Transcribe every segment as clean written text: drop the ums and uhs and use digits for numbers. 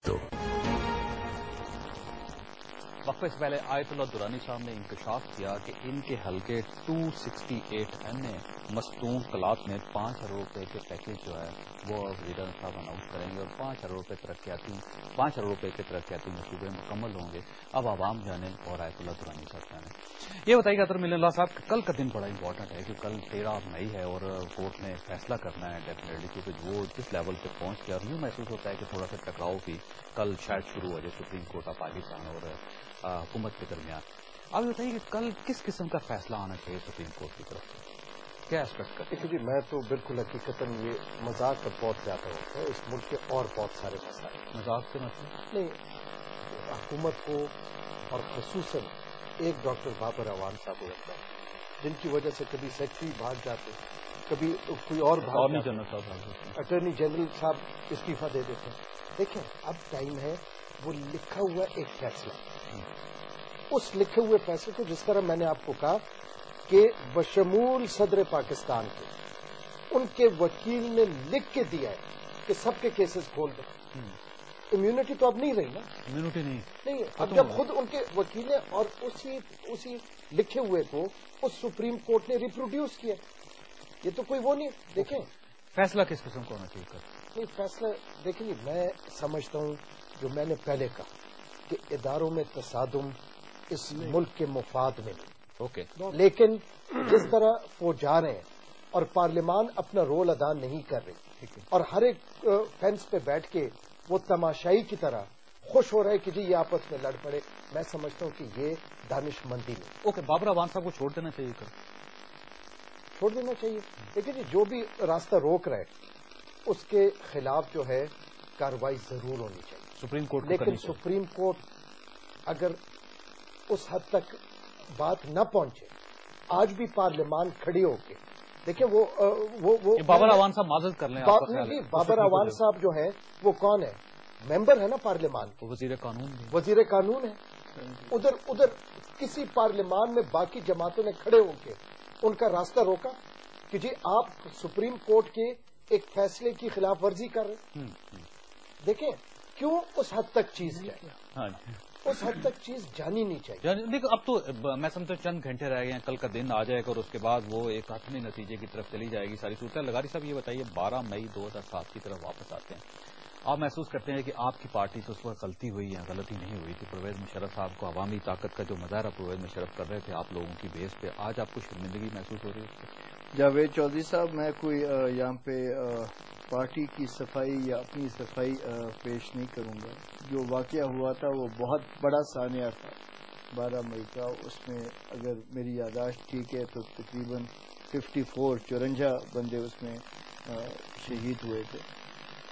تو وقفے سے پہلے آیت اللہ درانی صاحب نے انکشاف کیا کہ ان کے حلقے 268 میں مستون کلات میں 5 کروڑ روپے کے پیکیج جو ہے وہ وزیر صاحب اناؤنس کریں گے اور 5 کروڑ روپے کے ترقیاتی منصوبے مکمل ہوں گے. اب عوام جانے اور آیت اللہ درانی صاحب جانے. یہ بتائیے اطہر ملن اللہ صاحب کل کا دن بڑا امپورٹنٹ ہے کہ کل 13 مئی ہے اور کورٹ نے فیصلہ کرنا ہے ڈیفینیٹلی کیونکہ وہ جس لیول پہ پہنچ گیا اور یوں محسوس ہوتا ہے کہ تھوڑا سا ٹکراؤ بھی کل شاید شروع ہو جائے سپریم کورٹ آف پاکستان اور حکومت کے درمیان. آپ بتائیے کہ کل کس قسم کا فیصلہ آنا چاہیے سپریم کورٹ کی طرف سے, کیا ایکسپیکٹ کرتے ہیں؟ جی میں تو بالکل حقیقت یہ مذاق کا بہت زیادہ ہوتا ہے اس ملک کے اور بہت سارے مسائل. مذاق سے مطلب نہیں, حکومت کو اور خصوصاً ایک ڈاکٹر بابر اعوان صاحب ہوتا ہے جن کی وجہ سے کبھی سیکٹری بھاگ جاتے, کبھی کوئی اور اٹارنی جنرل صاحب اٹارنی جنرل صاحب استعفیٰ دے دیتے ہیں. دیکھیں اب ٹائم ہے وہ لکھا ہوا ایک فیصلہ, اس لکھے ہوئے فیصلے کو جس طرح میں نے آپ کو کہا کہ بشمول صدر پاکستان کے ان کے وکیل نے لکھ کے دیا ہے کہ سب کے کیسز کھول دیں. امیونٹی تو اب نہیں رہی نا, امیونٹی نہیں, اب جب خود ان کے وکیل نے اور اسی لکھے ہوئے کو اس سپریم کورٹ نے ریپروڈیوس کیا. یہ تو کوئی وہ نہیں. دیکھیں فیصلہ کس قسم کا ہونا چاہیے؟ نہیں فیصلہ دیکھیں میں سمجھتا ہوں جو میں نے پہلے کہا کہ اداروں میں تصادم اس ملک کے مفاد میں نہیں. اوکے, لیکن جس طرح وہ جا رہے ہیں اور پارلیمان اپنا رول ادا نہیں کر رہی اور ہر ایک فینس پہ بیٹھ کے وہ تماشائی کی طرح خوش ہو رہے کہ جی یہ آپس میں لڑ پڑے, میں سمجھتا ہوں کہ یہ دانش مندی نہیں. اوکے, بابر اعوان صاحب کو چھوڑ دینا چاہیے, چھوڑ دینا چاہیے. لیکن جی جو بھی راستہ روک رہے اس کے خلاف جو ہے کارروائی ضرور ہونی چاہیے سپریم کورٹ. لیکن سپریم کورٹ اگر اس حد تک بات نہ پہنچے, آج بھی پارلیمان کھڑی ہو کے دیکھیں وہ بابر اعوان صاحب معذرت کر لیں. بابر اعوان صاحب جو ہیں وہ کون ہے؟ ممبر ہے نا پارلیمان کے, وزیر قانون ہے. ادھر کسی پارلیمان میں باقی جماعتوں نے کھڑے ہو کے ان کا راستہ روکا کہ جی آپ سپریم کورٹ کے ایک فیصلے کی خلاف ورزی کر رہے ہیں. دیکھیں کیوں اس حد تک چیز جائے, اس حد تک چیز جانی نہیں چاہیے. دیکھو اب تو میں سمجھتا ہوں چند گھنٹے رہ گئے ہیں, کل کا دن آ جائے گا اور اس کے بعد وہ ایک حتمی نتیجے کی طرف چلی جائے گی ساری صورتیں. لغاری صاحب یہ بتائیے 12 مئی 2007 کی طرف واپس آتے ہیں, آپ محسوس کرتے ہیں کہ آپ کی پارٹی سے اس وقت غلطی ہوئی یا غلطی نہیں ہوئی تھی؟ پرویز مشرف صاحب کو عوامی طاقت کا جو مظاہرہ پرویز مشرف کر رہے تھے آپ لوگوں کی بیس پہ, آج آپ کو شرمندگی محسوس ہو رہی ہے؟ جاوید چودھری صاحب, میں کوئی یہاں پہ پارٹی کی صفائی یا اپنی صفائی پیش نہیں کروں گا. جو واقعہ ہوا تھا وہ بہت بڑا سانحہ تھا 12 مئی کا. اس میں اگر میری یادداشت ٹھیک ہے تو تقریباً 54 بندے اس میں شہید ہوئے تھے.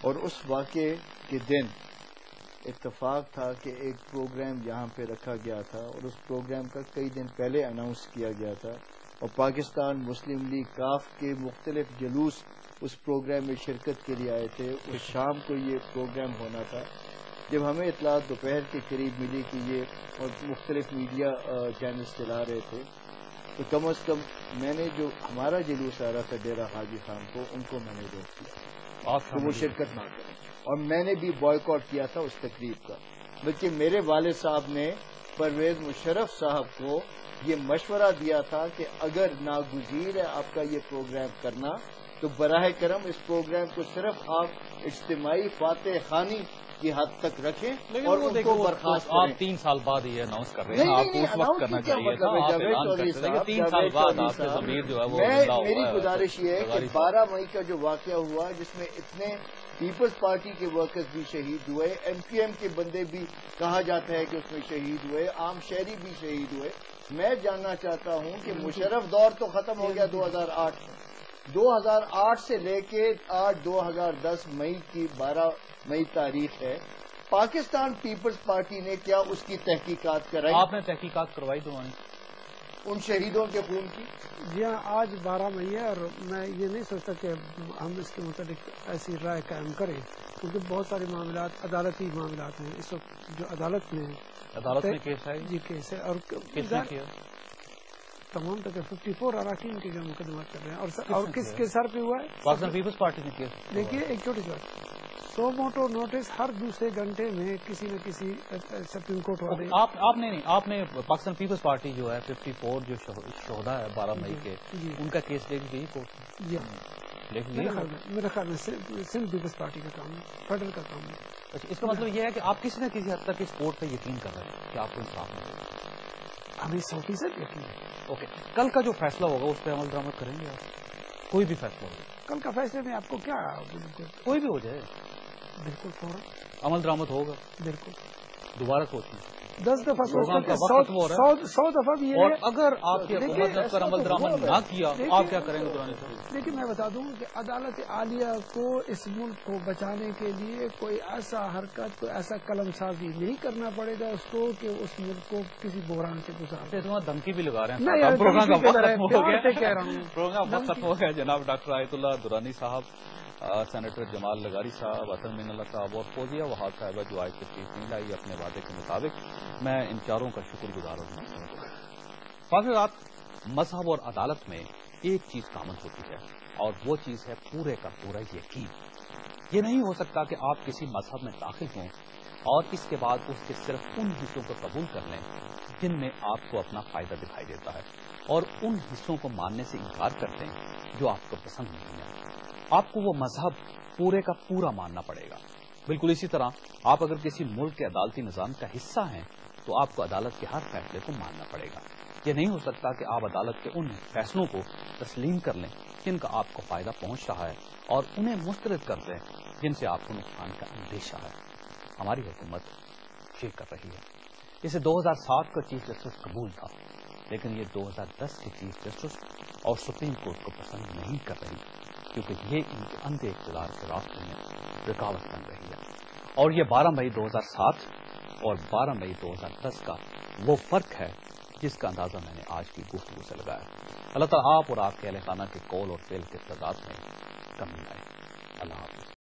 اور اس واقعے کے دن اتفاق تھا کہ ایک پروگرام یہاں پہ رکھا گیا تھا اور اس پروگرام کا کئی دن پہلے اناؤنس کیا گیا تھا اور پاکستان مسلم لیگ کاف کے مختلف جلوس اس پروگرام میں شرکت کے لیے آئے تھے. اس شام کو یہ پروگرام ہونا تھا. جب ہمیں اطلاع دوپہر کے قریب ملی کہ یہ اور مختلف میڈیا چینلز چلا رہے تھے تو کم از کم میں نے جو ہمارا جلوس آ رہا تھا ڈیرہ حاجی خان کو, ان کو میں نے روک دیا تو وہ شرکت نہ کریں, اور میں نے بھی بائیکاٹ کیا تھا اس تقریب کا. بلکہ میرے والد صاحب نے پرویز مشرف صاحب کو یہ مشورہ دیا تھا کہ اگر ناگزیر ہے آپ کا یہ پروگرام کرنا تو براہ کرم اس پروگرام کو صرف آپ اجتماعی فاتح خانی کی حد تک رکھیں اور ان کو برخاست کریں. آپ 3 سال بعد یہ اناؤنس کر رہے ہیں, آپ کو اس وقت کرنا چاہیے تھا. 3 سال بعد آپ سے ضمیر جو ہے وہ میری گزارش یہ ہے کہ 12 مئی کا جو واقعہ ہوا جس میں اتنے پیپلز پارٹی کے ورکرز بھی شہید ہوئے, ایم پی ایم کے بندے بھی کہا جاتا ہے کہ اس میں شہید ہوئے, عام شہری بھی شہید ہوئے. میں جاننا چاہتا ہوں کہ مشرف دور تو ختم ہو گیا 2008 سے لے کے آج 2010 مئی کی 12 مئی تاریخ ہے. پاکستان پیپلز پارٹی نے کیا اس کی تحقیقات کرائی؟ آپ نے تحقیقات کروائی دوانی ان شہیدوں کے خون کی؟ جی ہاں, آج 12 مئی ہے اور میں یہ نہیں سوچتا کہ ہم اس کے متعلق ایسی رائے قائم کریں کیونکہ بہت سارے معاملات عدالتی معاملات ہیں اس وقت جو عدالت میں کیس ہے. جی کیس ہے اور تمام تک 54 اراکین کے جو مقدمات کر رہے ہیں اور کس کے سر پہ ہوا ہے؟ پاکستان پیپلز پارٹی نے کیس. دیکھیے ایک چھوٹی سی بات, 100 موٹو نوٹس ہر دوسرے گھنٹے میں کسی نہ کسی سپریم کورٹ والے. آپ نے پاکستان پیپلز پارٹی جو ہے 54 جو شہدا ہے 12 مئی کے ان کا کیس دیکھ گئی کورٹ. جی میرا خیال میں سندھ پیپلز پارٹی کا کام ہے، فیڈرل کا کام ہے. اچھا، اس کا مطلب یہ ہے کہ آپ کسی نہ کسی حد تک اس کورٹ پہ یقین کر رہے ہیں کہ آپ کو انصاف ملے. ہمیں 100% یقین ہے. اوکے، کل کا جو فیصلہ ہوگا اس پہ عمل درآمد کریں گے آپ؟ کوئی بھی فیصلہ ہوگا کل کا فیصلے میں آپ کو کیا کوئی بھی ہو جائے بالکل فوراً عمل درآمد ہوگا. بالکل دوبارہ سوچیں 10 دفعہ 100 دفعہ بھی. اور اگر آپ کی حکومت نے اس پر عمل درآمد نہ کیا آپ کیا کریں گے درانی صاحب؟ لیکن میں بتا دوں کہ عدالت عالیہ کو اس ملک کو بچانے کے لیے کوئی ایسا حرکت، کوئی ایسا قلم سازی نہیں کرنا پڑے گا اس کو کہ اس ملک کو کسی بحران سے گزارے. دھمکی بھی لگا رہے ہیں. پروگرام وقت ختم ہو گیا. جناب ڈاکٹر آیت اللہ درانی صاحب، سینیٹر جمال لغاری صاحب، حسن مین اللہ صاحب اور فوزیہ وہاب صاحبہ جو آج تشریف نہیں لائی اپنے وعدے کے مطابق، میں ان چاروں کا شکر گزار ہوں. فاضلات، مذہب اور عدالت میں ایک چیز کامن ہوتی ہے اور وہ چیز ہے پورے کا پورا یقین. یہ نہیں ہو سکتا کہ آپ کسی مذہب میں داخل ہوں اور اس کے بعد اس کے صرف ان حصوں کو قبول کر لیں جن میں آپ کو اپنا فائدہ دکھائی دیتا ہے اور ان حصوں کو ماننے سے انکار کرتے ہیں جو آپ کو پسند نہیں ہے. آپ کو وہ مذہب پورے کا پورا ماننا پڑے گا. بالکل اسی طرح آپ اگر کسی ملک کے عدالتی نظام کا حصہ ہیں تو آپ کو عدالت کے ہر فیصلے کو ماننا پڑے گا. یہ نہیں ہو سکتا کہ آپ عدالت کے ان فیصلوں کو تسلیم کر لیں جن کا آپ کو فائدہ پہنچ رہا ہے اور انہیں مسترد کر دیں جن سے آپ کو نقصان کا اندیشہ ہے. ہماری حکومت یہ کر رہی ہے. اسے 2007 کا چیف جسٹس قبول تھا لیکن یہ 2010 کے چیف جسٹس اور سپریم کورٹ کو پسند نہیں کر رہی کیونکہ یہ ان کے اندھے اقتدار کے راستے میں رکاوٹ بن رہی ہے. اور یہ 12 مئی 2007 اور 12 مئی 2010 کا وہ فرق ہے جس کا اندازہ میں نے آج کی گفتگو سے لگایا. اللہ تعالیٰ آپ اور آپ کے اہل خانہ کے قول اور فعل کے تعداد میں کمی آئے. اللہ حافظ.